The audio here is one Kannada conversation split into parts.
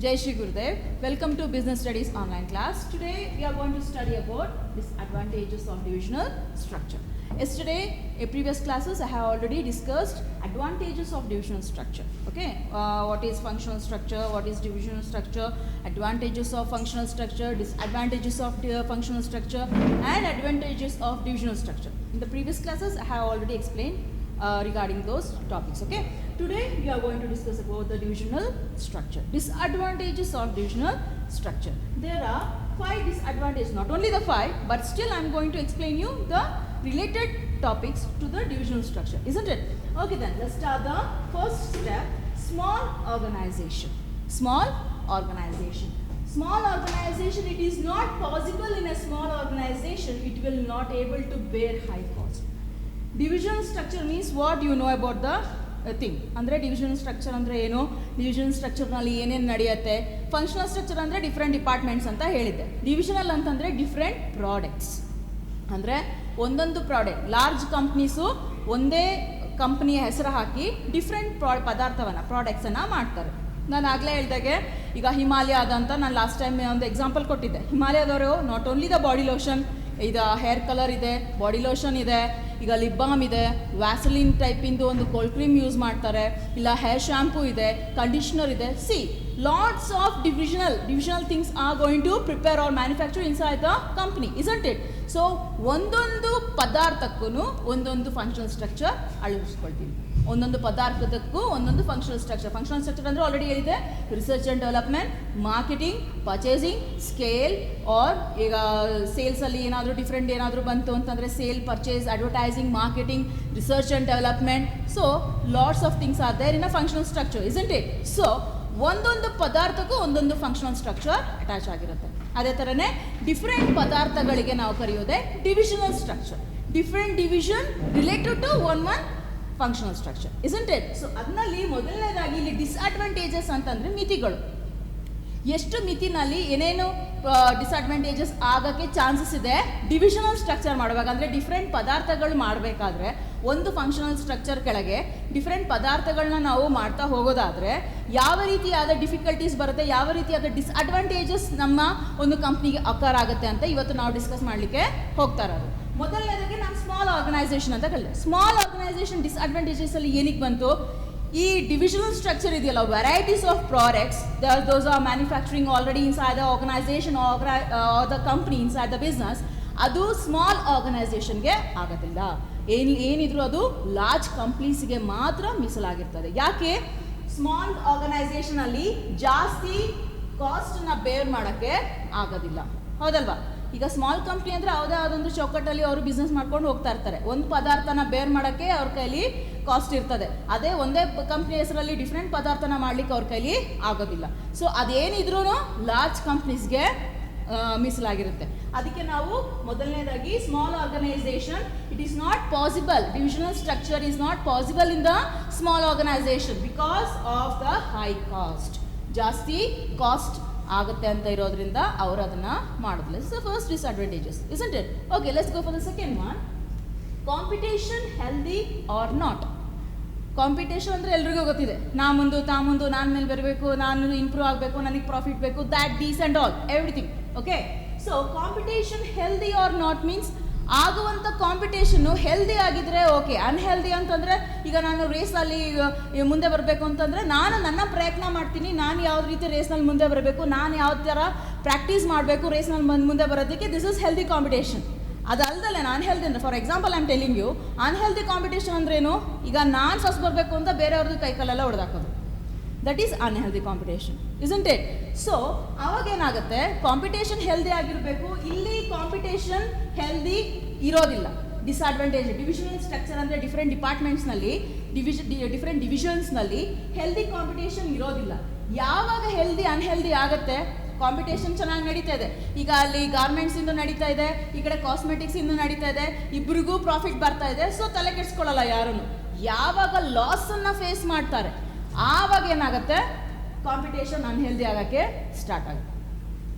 Jai Shri Gurudev. Welcome to Business Studies online class. Today we are going to study about disadvantages of divisional structure. Yesterday, in previous classes, I have already discussed advantages of divisional structure. Okay, what is functional structure, what is divisional structure, advantages of functional structure, disadvantages of functional structure, and advantages of divisional structure. In the previous classes, I have already explained regarding those topics. Okay, today we are going to discuss about the divisional structure. Disadvantages of divisional structure. There are 5 disadvantages, not only the 5, but still I am going to explain you the related topics to the divisional structure, isn't it? Okay, then let's start the first step. Small organization. Small organization. Small organization, it is not possible in a small organization, it will not able to bear high cost. Divisional structure means what you know about the thing. ಅಂದರೆ ಡಿವಿಷನಲ್ ಸ್ಟ್ರಕ್ಚರ್ ಅಂದರೆ ಏನು, ಡಿವಿಷನಲ್ ಸ್ಟ್ರಕ್ಚರ್ನಲ್ಲಿ ಏನೇನು ನಡೆಯುತ್ತೆ. ಫಂಕ್ಷನಲ್ ಸ್ಟ್ರಕ್ಚರ್ ಅಂದರೆ ಡಿಫ್ರೆಂಟ್ ಡಿಪಾರ್ಟ್ಮೆಂಟ್ಸ್ ಅಂತ ಹೇಳಿದ್ದೆ. ಡಿವಿಷನಲ್ ಅಂತಂದರೆ ಡಿಫ್ರೆಂಟ್ ಪ್ರಾಡಕ್ಟ್ಸ್. ಅಂದರೆ ಒಂದೊಂದು ಪ್ರಾಡಕ್ಟ್, ಲಾರ್ಜ್ ಕಂಪ್ನೀಸು ಒಂದೇ ಕಂಪ್ನಿಯ ಹೆಸರು ಹಾಕಿ ಡಿಫ್ರೆಂಟ್ ಪ್ರಾಡಕ್ಟ್ಸನ್ನು ಮಾಡ್ತಾರೆ. ನಾನು ಆಗಲೇ ಹೇಳಿದಾಗೆ ಈಗ ಹಿಮಾಲಯದಂತ ನಾನು ಲಾಸ್ಟ್ ಟೈಮ್ ಒಂದು ಎಕ್ಸಾಂಪಲ್ ಕೊಟ್ಟಿದ್ದೆ. ಹಿಮಾಲಯದವರು not only the body lotion, ಇದು ಹೇರ್ ಕಲರ್ ಇದೆ, ಬಾಡಿ ಲೋಷನ್ ಇದೆ, ಈಗ ಲಿಪ್ ಬಾಮ್ ಇದೆ, ವ್ಯಾಸಲಿನ್ ಟೈಪಿಂದು ಒಂದು ಕೋಲ್ಡ್ ಕ್ರೀಮ್ ಯೂಸ್ ಮಾಡ್ತಾರೆ, ಇಲ್ಲ ಹೇರ್ ಶ್ಯಾಂಪೂ ಇದೆ, ಕಂಡೀಷ್ನರ್ ಇದೆ. See lots of divisional things are going to prepare or manufacture inside the company, isn't it? So ಒಂದೊಂದು ಪದಾರ್ಥಕ್ಕೂ ಒಂದೊಂದು ಫಂಕ್ಷನಲ್ ಸ್ಟ್ರಕ್ಚರ್ ಅಳವಡಿಸ್ಕೊಳ್ತೀವಿ. ಒಂದೊಂದು ಪದಾರ್ಥಕ್ಕೂ ಒಂದೊಂದು ಫಂಕ್ಷನಲ್ ಸ್ಟ್ರಕ್ಚರ್. ಫಂಕ್ಷನಲ್ ಸ್ಟ್ರಕ್ಚರ್ ಅಂದರೆ ಆಲ್ರೆಡಿ ಹೇಳಿದೆ, research and development, marketing, purchasing, scale, or ಈಗ ಸೇಲ್ಸಲ್ಲಿ ಏನಾದರೂ ಡಿಫ್ರೆಂಟ್ ಏನಾದರೂ ಬಂತು ಅಂತಂದರೆ sale, purchase, advertising, marketing, research and development. So lots of things are there in a functional structure, isn't it? So ಒಂದೊಂದು ಪದಾರ್ಥಕ್ಕೂ ಒಂದೊಂದು ಫಂಕ್ಷನಲ್ ಸ್ಟ್ರಕ್ಚರ್ ಅಟ್ಯಾಚ್ ಆಗಿರುತ್ತೆ. ಅದೇ ಥರನೇ ಡಿಫ್ರೆಂಟ್ ಪದಾರ್ಥಗಳಿಗೆ ನಾವು ಕರೆಯೋದೆ divisional structure. Different division related to one functional structure, isn't it? So ಅದರಲ್ಲಿ ಮೊದಲನೇದಾಗಿ ಇಲ್ಲಿ ಡಿಸ್ಅಡ್ವಾಂಟೇಜಸ್ ಅಂತಂದರೆ ಮಿತಿಗಳು. ಎಷ್ಟು ಮಿತಿನಲ್ಲಿ ಏನೇನು ಡಿಸ್ಅಡ್ವಾಂಟೇಜಸ್ ಆಗೋಕ್ಕೆ ಚಾನ್ಸಸ್ ಇದೆ ಡಿವಿಷನಲ್ ಸ್ಟ್ರಕ್ಚರ್ ಮಾಡುವಾಗ. ಅಂದರೆ ಡಿಫ್ರೆಂಟ್ ಪದಾರ್ಥಗಳು ಮಾಡಬೇಕಾದ್ರೆ ಒಂದು ಫಂಕ್ಷನಲ್ ಸ್ಟ್ರಕ್ಚರ್ ಕೆಳಗೆ ಡಿಫ್ರೆಂಟ್ ಪದಾರ್ಥಗಳನ್ನ ನಾವು ಮಾಡ್ತಾ ಹೋಗೋದಾದರೆ ಯಾವ ರೀತಿಯಾದ ಡಿಫಿಕಲ್ಟೀಸ್ ಬರುತ್ತೆ, ಯಾವ ರೀತಿಯಾದ ಡಿಸ್ಅಡ್ವಾಂಟೇಜಸ್ ನಮ್ಮ ಒಂದು ಕಂಪ್ನಿಗೆ ಅಕರ್ ಆಗುತ್ತೆ ಅಂತ ಇವತ್ತು ನಾವು ಡಿಸ್ಕಸ್ ಮಾಡಲಿಕ್ಕೆ ಹೋಗ್ತಾ ಇರೋದು. ಮೊದಲನೇದಾಗಿ ನಾನು ಸ್ಮಾಲ್ ಆರ್ಗನೈಸೇಷನ್ ಅಂತ ಕಲಿತೆ. ಸ್ಮಾಲ್ ಆರ್ಗನೈಸೇಷನ್ ಡಿಸ್ಅಡ್ವಾಂಟೇಜಸ್ ಅಲ್ಲಿ ಏನಕ್ಕೆ ಬಂತು? ಈ ಡಿವಿಷನಲ್ ಸ್ಟ್ರಕ್ಚರ್ ಇದೆಯಲ್ಲ, varieties of products, those are manufacturing already inside the organisation or the company, inside the business, ಅದು ಸ್ಮಾಲ್ ಆರ್ಗನೈಸೇಷನ್ಗೆ ಆಗೋದಿಲ್ಲ. ಏನಿದ್ರು ಅದು ಲಾರ್ಜ್ ಕಂಪ್ನೀಸ್ಗೆ ಮಾತ್ರ ಮೀಸಲಾಗಿರ್ತದೆ. ಯಾಕೆ? ಸ್ಮಾಲ್ ಆರ್ಗನೈಸೇಷನ್ ಅಲ್ಲಿ ಜಾಸ್ತಿ ಕಾಸ್ಟನ್ನ ಬೇರ್ ಮಾಡೋಕ್ಕೆ ಆಗೋದಿಲ್ಲ, ಹೌದಲ್ವಾ? ಈಗ ಸ್ಮಾಲ್ ಕಂಪ್ನಿ ಅಂದರೆ ಯಾವುದೇ ಅದೊಂದು ಚೌಕಟ್ಟಲ್ಲಿ ಅವರು ಬಿಸ್ನೆಸ್ ಮಾಡ್ಕೊಂಡು ಹೋಗ್ತಾ ಇರ್ತಾರೆ. ಒಂದು ಪದಾರ್ಥನ ಬೇರ್ ಮಾಡೋಕ್ಕೆ ಅವ್ರ ಕೈಲಿ ಕಾಸ್ಟ್ ಇರ್ತದೆ. ಅದೇ ಒಂದೇ ಕಂಪ್ನಿ ಹೆಸರಲ್ಲಿ ಡಿಫ್ರೆಂಟ್ ಪದಾರ್ಥನ ಮಾಡಲಿಕ್ಕೆ ಅವ್ರ ಕೈಲಿ ಆಗೋದಿಲ್ಲ. ಸೊ ಅದೇನಿದ್ರೂ ಲಾರ್ಜ್ ಕಂಪ್ನೀಸ್ಗೆ ಮೀಸಲಾಗಿರುತ್ತೆ. ಅದಕ್ಕೆ ನಾವು ಮೊದಲನೇದಾಗಿ small organisation, it is not possible, divisional structure is not possible in the small organisation because of the high cost. ಜಾಸ್ತಿ ಕಾಸ್ಟ್ ಆಗುತ್ತೆ ಅಂತ ಇರೋದ್ರಿಂದ ಅವರು ಅದನ್ನು ಮಾಡೋದಿಲ್ಲ. So first disadvantages, isn't it? Okay, let's go for the second one. Competition healthy or not? Competition ಅಂದರೆ ಎಲ್ರಿಗೂ ಗೊತ್ತಿದೆ, ನಾ ಮುಂದು ನಾನು ಮೇಲೆ ಬರಬೇಕು, ನಾನು ಇಂಪ್ರೂವ್ ಆಗಬೇಕು, ನನಗೆ ಪ್ರಾಫಿಟ್ ಬೇಕು, that these and all everything. Okay, so competition healthy or not means ಆಗುವಂಥ ಕಾಂಪಿಟೇಷನ್ನು ಹೆಲ್ದಿ ಆಗಿದ್ರೆ ಓಕೆ. ಅನ್ಹೆಲ್ದಿ ಅಂತಂದರೆ ಈಗ ನಾನು ರೇಸಲ್ಲಿ ಮುಂದೆ ಬರಬೇಕು ಅಂತಂದರೆ ನಾನು ನನ್ನ ಪ್ರಯತ್ನ ಮಾಡ್ತೀನಿ, ನಾನು ಯಾವ ರೀತಿ ರೇಸ್ನಲ್ಲಿ ಮುಂದೆ ಬರಬೇಕು, ನಾನು ಯಾವ ಥರ ಪ್ರಾಕ್ಟೀಸ್ ಮಾಡಬೇಕು ರೇಸ್ನಲ್ಲಿ ಮುಂದೆ ಬರೋದಕ್ಕೆ, ದಿಸ್ ಇಸ್ ಹೆಲ್ದಿ ಕಾಂಪಿಟೇಷನ್. ಅದಲ್ದಲ್ಲೇ ಅನ್ಹೆಲ್ದಿ ಅಂದರೆ, for example I am telling you, unhealthy competition ಅಂದ್ರೇನು? ಈಗ ನಾನು ಫಸ್ಟ್ ಬರಬೇಕು ಅಂತ ಬೇರೆಯವ್ರದ್ದು ಕೈಕಲ್ಲೆಲ್ಲ ಹೊಡೆದಾಕೋದು, that is unhealthy competition, isn't it? So ಅವಾಗೇನಾಗುತ್ತೆ, ಕಾಂಪಿಟೇಷನ್ ಹೆಲ್ದಿ ಆಗಿರಬೇಕು, ಇಲ್ಲಿ ಕಾಂಪಿಟೇಷನ್ ಹೆಲ್ದಿ ಇರೋದಿಲ್ಲ. ಡಿಸ್ಅಡ್ವಾಂಟೇಜ್, ಡಿವಿಷನಲ್ ಸ್ಟ್ರಕ್ಚರ್ ಅಂದರೆ ಡಿಫ್ರೆಂಟ್ ಡಿಪಾರ್ಟ್ಮೆಂಟ್ಸ್ನಲ್ಲಿ, ಡಿಫ್ರೆಂಟ್ ಡಿವಿಷನ್ಸ್ನಲ್ಲಿ ಹೆಲ್ದಿ ಕಾಂಪಿಟೇಷನ್ ಇರೋದಿಲ್ಲ. ಯಾವಾಗ ಹೆಲ್ದಿ ಅನ್ಹೆಲ್ದಿ ಆಗುತ್ತೆ? ಕಾಂಪಿಟೇಷನ್ ಚೆನ್ನಾಗಿ ನಡೀತಾ ಇದೆ, ಈಗ ಅಲ್ಲಿ ಗಾರ್ಮೆಂಟ್ಸಿಂದು ನಡೀತಾ ಇದೆ, ಈ ಕಡೆ ಕಾಸ್ಮೆಟಿಕ್ಸಿಂದು ನಡೀತಾ ಇದೆ, ಇಬ್ಬರಿಗೂ ಪ್ರಾಫಿಟ್ ಬರ್ತಾ ಇದೆ, ಸೊ ತಲೆ ಕೆಡಿಸ್ಕೊಳ್ಳಲ್ಲ ಯಾರೂ. ಯಾವಾಗ ಲಾಸನ್ನು ಫೇಸ್ ಮಾಡ್ತಾರೆ ಆವಾಗ ಏನಾಗುತ್ತೆ? ಕಾಂಪಿಟೇಷನ್ ಅನ್ಹೆಲ್ದಿ ಆಗೋಕ್ಕೆ ಸ್ಟಾರ್ಟ್ ಆಗುತ್ತೆ.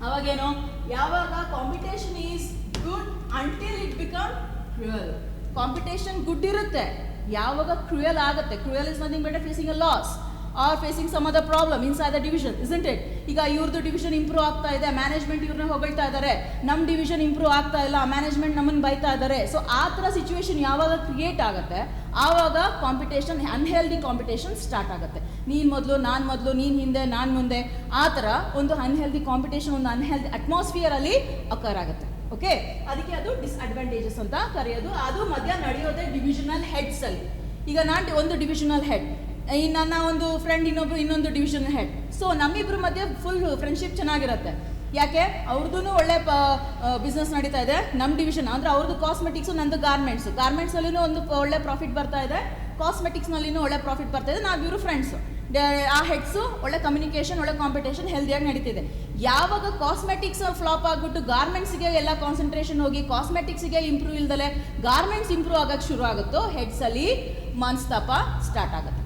ಅವಾಗೇನು? ಯಾವಾಗ competition is good until it become cruel. Competition good ಇರುತ್ತೆ, ಯಾವಾಗ ಕ್ರೂಯಲ್ ಆಗುತ್ತೆ, cruel is nothing but facing a loss or facing some other problem inside the division, isn't it? ಈಗ ಇವ್ರದ್ದು ಡಿವಿಷನ್ ಇಂಪ್ರೂವ್ ಆಗ್ತಾ ಇದೆ, ಮ್ಯಾನೇಜ್ಮೆಂಟ್ ಇವ್ರನ್ನ ಹೊಗಳ್ತಾ ಇದ್ದಾರೆ, ನಮ್ಮ ಡಿವಿಷನ್ ಇಂಪ್ರೂವ್ ಆಗ್ತಾ ಇಲ್ಲ, ಮ್ಯಾನೇಜ್ಮೆಂಟ್ ನಮ್ಮನ್ನು ಬೈತಾ ಇದ್ದಾರೆ. ಸೊ ಆ ಥರ ಸಿಚುವೇಶನ್ ಯಾವಾಗ ಕ್ರಿಯೇಟ್ ಆಗುತ್ತೆ ಆವಾಗ ಕಾಂಪಿಟೇಷನ್, ಅನ್ಹೆಲ್ದಿ ಕಾಂಪಿಟೇಷನ್ ಸ್ಟಾರ್ಟ್ ಆಗುತ್ತೆ. ನೀನು ಮೊದಲು, ನೀನು ಹಿಂದೆ, ನಾನು ಮುಂದೆ, ಆ ಥರ ಒಂದು ಅನ್ಹೆಲ್ದಿ ಕಾಂಪಿಟೇಷನ್, ಒಂದು ಅನ್ಹೆಲ್ದಿ ಅಟ್ಮಾಸ್ಫಿಯರಲ್ಲಿ ಅಕರ್ ಆಗುತ್ತೆ. ಓಕೆ, ಅದಕ್ಕೆ ಅದು ಡಿಸ್ಅಡ್ವಾಂಟೇಜಸ್ ಅಂತ ಕರೆಯೋದು. ಅದು ಮಧ್ಯ ನಡೆಯೋದೇ ಡಿವಿಷನಲ್ ಹೆಡ್ಸ್ ಅಲ್ಲಿ. ಈಗ ನಾನು ಒಂದು ಡಿವಿಷನಲ್ ಹೆಡ್, ನನ್ನ ಒಂದು ಫ್ರೆಂಡ್ ಇನ್ನೊಂದು ಡಿವಿಷನಲ್ ಹೆಡ್. ಸೊ ನಮ್ಮಿಬ್ಬರ ಮಧ್ಯೆ ಫುಲ್ ಫ್ರೆಂಡ್ಶಿಪ್ ಚೆನ್ನಾಗಿರುತ್ತೆ. ಯಾಕೆ? ಅವ್ರದ್ದು ಒಳ್ಳೆ ಬಿಸ್ನೆಸ್ ನಡೀತಾ ಇದೆ. ನಮ್ಮ ಡಿವಿಷನ್ ಅಂದರೆ ಅವ್ರದ್ದು ಕಾಸ್ಮೆಟಿಕ್ಸು, ನಂದು ಗಾರ್ಮೆಂಟ್ಸಲ್ಲಿನೂ ಒಂದು ಒಳ್ಳೆ ಪ್ರಾಫಿಟ್ ಬರ್ತಾ ಇದೆ, ಕಾಸ್ಮೆಟಿಕ್ಸ್ನಲ್ಲಿನೂ ಒಳ್ಳೆ ಪ್ರಾಫಿಟ್ ಬರ್ತಾ ಇದೆ. ನಾವಿವರು ಫ್ರೆಂಡ್ಸು. ಆ ಹೆಡ್ಸು ಒಳ್ಳೆ ಕಮ್ಯುನಿಕೇಷನ್, ಒಳ್ಳೆ ಕಾಂಪಿಟೇಷನ್ ಹೆಲ್ದಿಯಾಗಿ ನಡೀತಿದೆ. ಯಾವಾಗ ಕಾಸ್ಮೆಟಿಕ್ಸ್ ಫ್ಲಾಪ್ ಆಗಿಬಿಟ್ಟು ಗಾರ್ಮೆಂಟ್ಸ್ಗೆ ಎಲ್ಲ ಕಾನ್ಸಂಟ್ರೇಷನ್ ಹೋಗಿ ಕಾಸ್ಮೆಟಿಕ್ಸ್ಗೆ ಇಂಪ್ರೂವ್ ಇಲ್ದಲೆ ಗಾರ್ಮೆಂಟ್ಸ್ ಇಂಪ್ರೂವ್ ಆಗೋಕ್ಕೆ ಶುರು ಆಗುತ್ತೋ ಹೆಡ್ಸಲ್ಲಿ ಮನಸ್ತಾಪ ಸ್ಟಾರ್ಟ್ ಆಗುತ್ತೆ.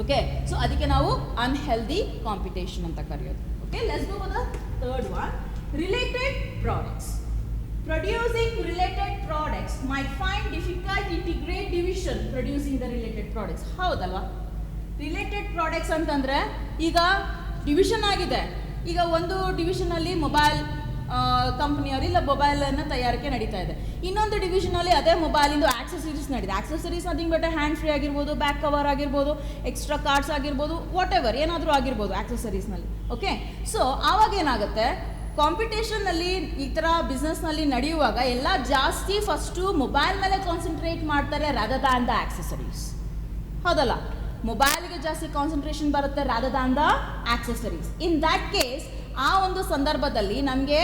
ಓಕೆ, ಸೊ ಅದಕ್ಕೆ ನಾವು ಅನ್ಹೆಲ್ದಿ ಕಾಂಪಿಟೇಷನ್ ಅಂತ ಕರೆಯೋದು. Okay, let's go for the third one, related products. Producing related products might find difficult integrate division producing the related products. ಹೌದಲ್ವಾ? ರಿಲೇಟೆಡ್ ಪ್ರಾಡಕ್ಟ್ಸ್ ಅಂತಂದರೆ ಈಗ ಡಿವಿಷನ್ ಆಗಿದೆ. ಈಗ ಒಂದು ಡಿವಿಷನಲ್ಲಿ ಮೊಬೈಲ್ ಕಂಪ್ನಿಯವರು ಇಲ್ಲ ಮೊಬೈಲನ್ನು ತಯಾರಿಕೆ ನಡೀತಾ ಇದೆ. ಇನ್ನೊಂದು ಡಿವಿಷನಲ್ಲಿ ಅದೇ ಮೊಬೈಲಿಂದು ಆಕ್ಸೆಸರೀಸ್ ನಡೀಇದೆ. Accessories nothing but hand free ಆಗಿರ್ಬೋದು, ಬ್ಯಾಕ್ ಕವರ್ ಆಗಿರ್ಬೋದು, ಎಕ್ಸ್ಟ್ರಾ ಕಾರ್ಡ್ಸ್ ಆಗಿರ್ಬೋದು, ವಾಟ್ ಎವರ್ ಏನಾದರೂ ಆಗಿರ್ಬೋದು ಆಕ್ಸೆಸರೀಸ್ನಲ್ಲಿ. ಓಕೆ, ಸೊ ಆವಾಗ ಏನಾಗುತ್ತೆ, ಕಾಂಪಿಟೇಷನ್ನಲ್ಲಿ ಈ ಥರ ಬಿಸ್ನೆಸ್ನಲ್ಲಿ ನಡೆಯುವಾಗ ಎಲ್ಲ ಜಾಸ್ತಿ ಫಸ್ಟು ಮೊಬೈಲ್ ಮೇಲೆ ಕಾನ್ಸಂಟ್ರೇಟ್ ಮಾಡ್ತಾರೆ ರಾದರ್ ದ್ಯಾನ್ ದ ಆಕ್ಸೆಸರೀಸ್. ಹೌದಲ್ಲ? ಮೊಬೈಲ್ಗೆ ಜಾಸ್ತಿ ಕಾನ್ಸಂಟ್ರೇಷನ್ ಬರುತ್ತೆ rather than the accessories. In that case ಆ ಒಂದು ಸಂದರ್ಭದಲ್ಲಿ ನಮಗೆ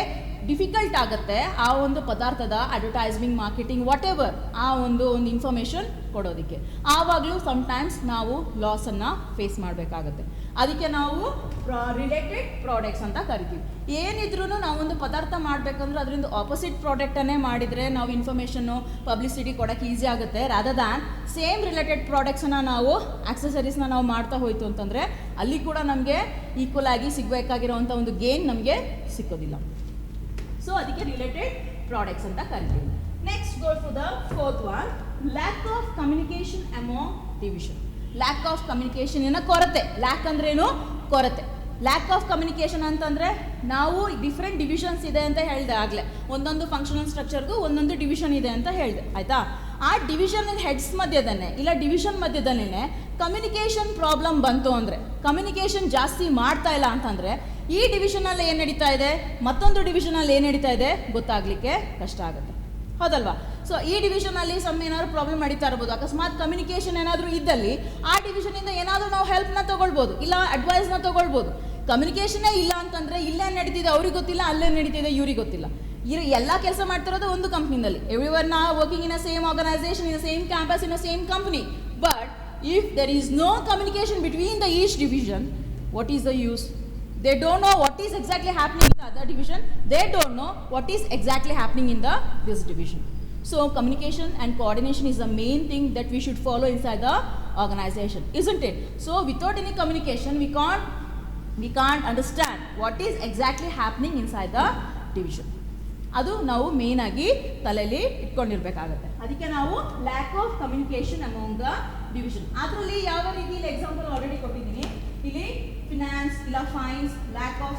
ಡಿಫಿಕಲ್ಟ್ ಆಗುತ್ತೆ ಆ ಒಂದು ಪದಾರ್ಥದ ಅಡ್ವರ್ಟೈಸ್ಮಿಂಗ್, ಮಾರ್ಕೆಟಿಂಗ್, ವಾಟ್ ಎವರ್ ಆ ಒಂದು ಇನ್ಫಾರ್ಮೇಷನ್ ಕೊಡೋದಕ್ಕೆ. ಆವಾಗಲೂ ಸಮ್ಟೈಮ್ಸ್ ನಾವು ಲಾಸನ್ನು ಫೇಸ್ ಮಾಡಬೇಕಾಗತ್ತೆ. ಅದಕ್ಕೆ ನಾವು ರಿಲೇಟೆಡ್ ಪ್ರಾಡಕ್ಟ್ಸ್ ಅಂತ ಕರಿತೀವಿ. ಏನಿದ್ರೂ ನಾವೊಂದು ಪದಾರ್ಥ ಮಾಡಬೇಕಂದ್ರೆ ಅದರಿಂದ ಆಪೋಸಿಟ್ ಪ್ರಾಡಕ್ಟನ್ನೇ ಮಾಡಿದರೆ ನಾವು ಇನ್ಫಾರ್ಮೇಷನ್ನು, ಪಬ್ಲಿಸಿಟಿ ಕೊಡೋಕ್ಕೆ ಈಸಿ ಆಗುತ್ತೆ. ರಾದರ್ ದ್ಯಾನ್ ಸೇಮ್ ರಿಲೇಟೆಡ್ ಪ್ರಾಡಕ್ಟ್ಸನ್ನು ನಾವು ಆಕ್ಸೆಸರೀಸ್ನ ನಾವು ಮಾಡ್ತಾ ಹೋಯಿತು ಅಂತಂದರೆ ಅಲ್ಲಿ ಕೂಡ ನಮಗೆ ಈಕ್ವಲ್ ಆಗಿ ಸಿಗಬೇಕಾಗಿರೋವಂಥ ಒಂದು ಗೇನ್ ನಮಗೆ ಸಿಕ್ಕೋದಿಲ್ಲ. ಸೊ ಅದಕ್ಕೆ ರಿಲೇಟೆಡ್ ಪ್ರಾಡಕ್ಟ್ಸ್ ಅಂತ ಕರಿತೀವಿ. Next go to the fourth one, lack of communication among division. Lack of communication ಏನೋ ಕೊರತೆ. ಲ್ಯಾಕ್ ಅಂದ್ರೇನು? ಕೊರತೆ. ಲ್ಯಾಕ್ ಆಫ್ ಕಮ್ಯುನಿಕೇಷನ್ ಅಂತಂದರೆ ನಾವು ಡಿಫ್ರೆಂಟ್ ಡಿವಿಷನ್ಸ್ ಇದೆ ಅಂತ ಹೇಳಿದೆ ಆಗಲೇ. ಒಂದೊಂದು ಫಂಕ್ಷನಲ್ ಸ್ಟ್ರಕ್ಚರ್ಗೂ ಒಂದೊಂದು ಡಿವಿಷನ್ ಇದೆ ಅಂತ ಹೇಳಿದೆ, ಆಯಿತಾ? ಆ ಡಿವಿಷನ್ ಹೆಡ್ಸ್ ಮಧ್ಯದಲ್ಲೇ ಇಲ್ಲ ಡಿವಿಷನ್ ಮಧ್ಯದಲ್ಲೇ ಕಮ್ಯುನಿಕೇಷನ್ ಪ್ರಾಬ್ಲಮ್ ಬಂತು ಅಂದರೆ, ಕಮ್ಯುನಿಕೇಷನ್ ಜಾಸ್ತಿ ಮಾಡ್ತಾ ಇಲ್ಲ ಅಂತಂದರೆ ಈ ಡಿವಿಷನಲ್ಲಿ ಏನು ನಡೀತಾ ಇದೆ, ಮತ್ತೊಂದು ಡಿವಿಷನಲ್ಲಿ ಏನು ನಡೀತಾ ಇದೆ ಗೊತ್ತಾಗಲಿಕ್ಕೆ ಕಷ್ಟ ಆಗುತ್ತೆ. ಹೌದಲ್ವಾ? ಸೊ ಈ ಡಿವಿಷನಲ್ಲಿ ಏನಾದರೂ ಪ್ರಾಬ್ಲಮ್ ನಡೀತಾ ಇರ್ಬೋದು. ಅಕಸ್ಮಾತ್ ಕಮ್ಯುನಿಕೇಷನ್ ಏನಾದರೂ ಇದ್ದಲ್ಲಿ ಆ ಡಿವಿಷನಿಂದ ಏನಾದರೂ ನಾವು ಹೆಲ್ಪ್ನ ತೊಗೊಳ್ಬೋದು, ಇಲ್ಲ ಅಡ್ವೈಸ್ನ ತೊಗೊಳ್ಬೋದು. ಕಮ್ಯುನಿಕೇಷನ್ನೇ ಇಲ್ಲ ಅಂತಂದರೆ ಇಲ್ಲೇ ನಡೀತಿದೆ ಅವ್ರಿಗೆ ಗೊತ್ತಿಲ್ಲ, ಅಲ್ಲೇ ನಡೀತಿದೆ ಇವ್ರಿಗೆ ಗೊತ್ತಿಲ್ಲ. ಎಲ್ಲ ಕೆಲಸ ಮಾಡ್ತಿರೋದು ಒಂದು ಕಂಪ್ನಿನಲ್ಲಿ. Everyone are working in a same organisation, in a same campus, in a same company. But if there is no communication between the each division, what is the use? They don't know what is exactly happening in the other division. They don't know what is exactly happening in this division. So communication and coordination is the main thing that we should follow inside the organization, isn't it? So without any communication, we can't understand what is exactly happening inside the division. ಅದು ನಾವು ಮೇನ್ ಆಗಿ ತಲೆಯಲ್ಲಿ ಇಟ್ಕೊಂಡಿರ್ಬೇಕಾಗತ್ತೆ. ಅದಕ್ಕೆ ನಾವು lac of communication among the division. ಅದರಲ್ಲಿ ಯಾವ ರೀತಿ ಎಕ್ಸಾಂಪಲ್ ಆಲ್ರೆಡಿ ಕೊಟ್ಟಿದ್ದೀನಿ. ಇಲ್ಲಿ ಫಿನಾನ್ಸ್ ಇಲ್ಲ ಫೈನ್ಸ್, ಲ್ಯಾಕ್ ಆಫ್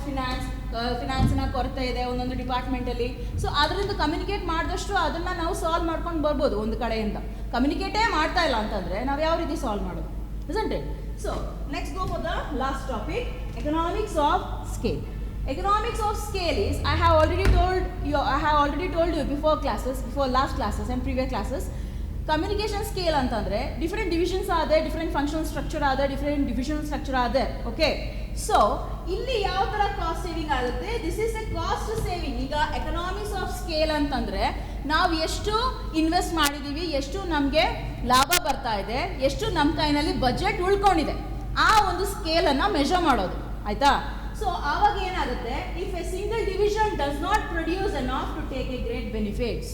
ಫಿನಾನ್ಸಿನ ಕೊರತೆ ಇದೆ ಒಂದೊಂದು ಡಿಪಾರ್ಟ್ಮೆಂಟಲ್ಲಿ. ಸೊ ಅದರಿಂದ ಕಮ್ಯುನಿಕೇಟ್ ಮಾಡಿದಷ್ಟು ಅದನ್ನು ನಾವು ಸಾಲ್ವ್ ಮಾಡ್ಕೊಂಡು ಬರ್ಬೋದು ಒಂದು ಕಡೆಯಿಂದ. ಕಮ್ಯುನಿಕೇಟೇ ಮಾಡ್ತಾ ಇಲ್ಲ ಅಂತಂದರೆ ನಾವು ಯಾವ ರೀತಿ ಸಾಲ್ವ್ ಮಾಡೋದು, isn't it? So next go for the last topic, economics of scale. Economics of scale is, I have already told you before last classes and previous classes. Communication scale ಅಂತಂದರೆ ಡಿಫ್ರೆಂಟ್ ಡಿವಿಷನ್ಸ್ ಆದೆ, ಡಿಫ್ರೆಂಟ್ ಫಂಕ್ಷನಲ್ ಸ್ಟ್ರಕ್ಚರ್ ಆದೆ, ಡಿಫ್ರೆಂಟ್ ಡಿವಿಷನಲ್ ಸ್ಟ್ರಕ್ಚರ್ ಆದೆ. ಓಕೆ, ಸೊ ಇಲ್ಲಿ ಯಾವ ಥರ ಕಾಸ್ಟ್ ಸೇವಿಂಗ್ ಆಗುತ್ತೆ? This is A cost saving. ಈಗ ಎಕನಾಮಿಕ್ಸ್ ಆಫ್ ಸ್ಕೇಲ್ ಅಂತಂದರೆ ನಾವು ಎಷ್ಟು ಇನ್ವೆಸ್ಟ್ ಮಾಡಿದ್ದೀವಿ, ಎಷ್ಟು ನಮಗೆ ಲಾಭ ಬರ್ತಾ ಇದೆ, ಎಷ್ಟು ನಮ್ಮ ಕೈನಲ್ಲಿ ಬಜೆಟ್ ಉಳ್ಕೊಂಡಿದೆ, ಆ ಒಂದು ಸ್ಕೇಲನ್ನು ಮೆಷರ್ ಮಾಡೋದು, ಆಯಿತಾ? ಸೊ ಆವಾಗ ಏನಾಗುತ್ತೆ, if a single division does not produce enough to take a great benefits.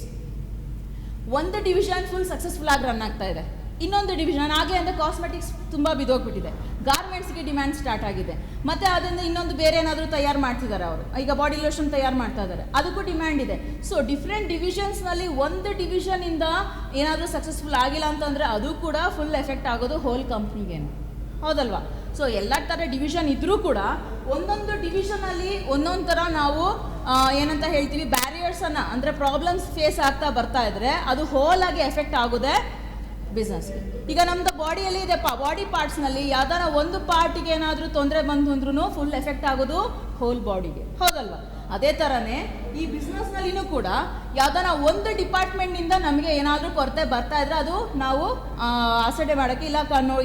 ಒಂದು ಡಿವಿಷನ್ ಫುಲ್ ಸಕ್ಸಸ್ಫುಲ್ ಆಗಿ ರನ್ ಆಗ್ತಾ ಇದೆ, ಇನ್ನೊಂದು ಡಿವಿಷನ್ ಹಾಗೆ ಅಂದರೆ ಕಾಸ್ಮೆಟಿಕ್ಸ್ ತುಂಬ ಬಿದ್ದೋಗ್ಬಿಟ್ಟಿದೆ, ಗಾರ್ಮೆಂಟ್ಸ್ಗೆ ಡಿಮ್ಯಾಂಡ್ ಸ್ಟಾರ್ಟ್ ಆಗಿದೆ, ಮತ್ತು ಅದರಿಂದ ಇನ್ನೊಂದು ಬೇರೆ ಏನಾದರೂ ತಯಾರು ಮಾಡ್ತಿದ್ದಾರೆ ಅವರು. ಈಗ ಬಾಡಿ ಲೋಷನ್ ತಯಾರು ಮಾಡ್ತಾ ಇದ್ದಾರೆ, ಅದಕ್ಕೂ ಡಿಮ್ಯಾಂಡ್ ಇದೆ. ಸೊ ಡಿಫ್ರೆಂಟ್ ಡಿವಿಷನ್ಸ್ನಲ್ಲಿ ಒಂದು ಡಿವಿಷನಿಂದ ಏನಾದರೂ ಸಕ್ಸಸ್ಫುಲ್ ಆಗಿಲ್ಲ ಅಂತಂದರೆ ಅದು ಕೂಡ ಫುಲ್ ಎಫೆಕ್ಟ್ ಆಗೋದು ಹೋಲ್ ಕಂಪ್ನಿಗೇನು. ಹೌದಲ್ವಾ? ಸೊ ಎಲ್ಲ ಥರ ಡಿವಿಷನ್ ಇದ್ದರೂ ಕೂಡ ಒಂದೊಂದು ಡಿವಿಷನಲ್ಲಿ ಒಂದೊಂದು ಥರ ನಾವು ಏನಂತ ಹೇಳ್ತೀವಿ ಬ್ಯಾರಿಯರ್ಸನ್ನು ಅಂದರೆ ಪ್ರಾಬ್ಲಮ್ಸ್ ಫೇಸ್ ಆಗ್ತಾ ಬರ್ತಾ ಇದ್ದರೆ ಅದು ಹೋಲ್ ಆಗಿ ಎಫೆಕ್ಟ್ ಆಗೋದೆ ಬಿಸ್ನೆಸ್ಗೆ. ಈಗ ನಮ್ಮದು ಬಾಡಿಯಲ್ಲಿ ಇದೆಪ್ಪ, ಬಾಡಿ ಪಾರ್ಟ್ಸ್ನಲ್ಲಿ ಯಾವ್ದಾರ ಒಂದು ಪಾರ್ಟಿಗೆ ಏನಾದರೂ ತೊಂದರೆ ಬಂತು ಅಂದ್ರೂ ಫುಲ್ ಎಫೆಕ್ಟ್ ಆಗೋದು ಹೋಲ್ ಬಾಡಿಗೆ, ಹೌದಲ್ವಾ? ಅದೇ ಥರನೇ ಈ ಬಿಸ್ನೆಸ್ನಲ್ಲಿನೂ ಕೂಡ ಯಾವ್ದಾರ ಒಂದು ಡಿಪಾರ್ಟ್ಮೆಂಟ್ನಿಂದ ನಮಗೆ ಏನಾದರೂ ಕೊರತೆ ಬರ್ತಾ ಇದ್ರೆ ಅದು ನಾವು ಅಸಡ್ಡೆ ಮಾಡೋಕ್ಕೆ ಇಲ್ಲ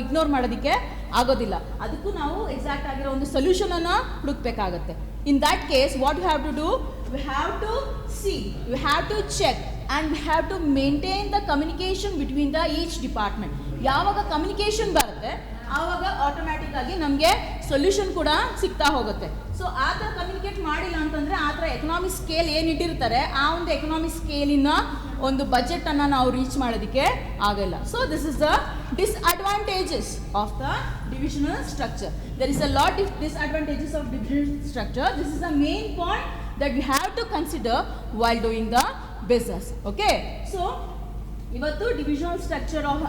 ಇಗ್ನೋರ್ ಮಾಡೋದಕ್ಕೆ ಆಗೋದಿಲ್ಲ. ಅದಕ್ಕೂ ನಾವು ಎಕ್ಸಾಕ್ಟ್ ಆಗಿರೋ ಒಂದು ಸೊಲ್ಯೂಷನನ್ನು ಹುಡುಕ್ಬೇಕಾಗತ್ತೆ. In that case what you have to do, you have to see, you have to check and we have to maintain the communication between the each department. ಯಾವಾಗ ಕಮ್ಯುನಿಕೇಷನ್ ಬರುತ್ತೆ ಆವಾಗ ಆಟೋಮ್ಯಾಟಿಕ್ ಆಗಿ ನಮಗೆ ಸೊಲ್ಯೂಷನ್ ಕೂಡ ಸಿಗ್ತಾ ಹೋಗುತ್ತೆ. ಸೊ ಆ ಥರ ಕಮ್ಯುನಿಕೇಟ್ ಮಾಡಿಲ್ಲ ಅಂತಂದರೆ ಆ ಥರ ಎಕನಾಮಿಕ್ ಸ್ಕೇಲ್ ಏನಿಟ್ಟಿರ್ತಾರೆ ಆ ಒಂದು ಎಕನಾಮಿಕ್ ಸ್ಕೇಲಿನ ಒಂದು ಬಜೆಟನ್ನು ನಾವು ರೀಚ್ ಮಾಡೋದಕ್ಕೆ ಆಗಲ್ಲ. So this is the disadvantages of the divisional structure. There is a lot of disadvantages of divisional structure. This is the main point that we have to consider while doing the business. Okay, so ಇವತ್ತು divisional structure of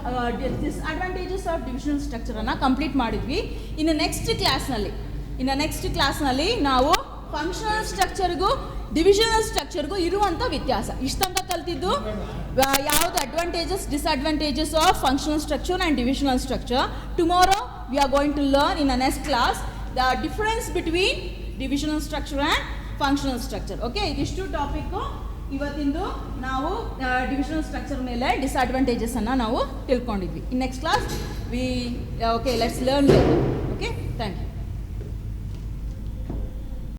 disadvantages of divisional ಸ್ಟ್ರಕ್ಚರನ್ನು ಕಂಪ್ಲೀಟ್ ಮಾಡಿದ್ವಿ. ಇನ್ನು ನೆಕ್ಸ್ಟ್ ಕ್ಲಾಸ್ನಲ್ಲಿ ನಾವು ಫಂಕ್ಷನಲ್ ಸ್ಟ್ರಕ್ಚರ್ಗೂ ಡಿವಿಷನಲ್ ಸ್ಟ್ರಕ್ಚರ್ಗೂ ಇರುವಂಥ ವ್ಯತ್ಯಾಸ ಇಷ್ಟಂತ ಕಲ್ತಿದ್ದು ಯಾವುದು advantages disadvantages of functional structure and divisional structure. Tomorrow we are going to learn in a next class the difference between divisional structure and functional structure. Okay, ಇದಿಷ್ಟು ಟಾಪಿಕ್ಕು ಇವತ್ತಿಂದು ನಾವು ಡಿವಿಷನಲ್ ಸ್ಟ್ರಕ್ಚರ್ ಮೇಲೆ ಡಿಸ್ಅಡ್ವಾಂಟೇಜಸನ್ನು ನಾವು ತಿಳ್ಕೊಂಡಿದ್ವಿ. In next class we okay let's learn. Okay, thank you.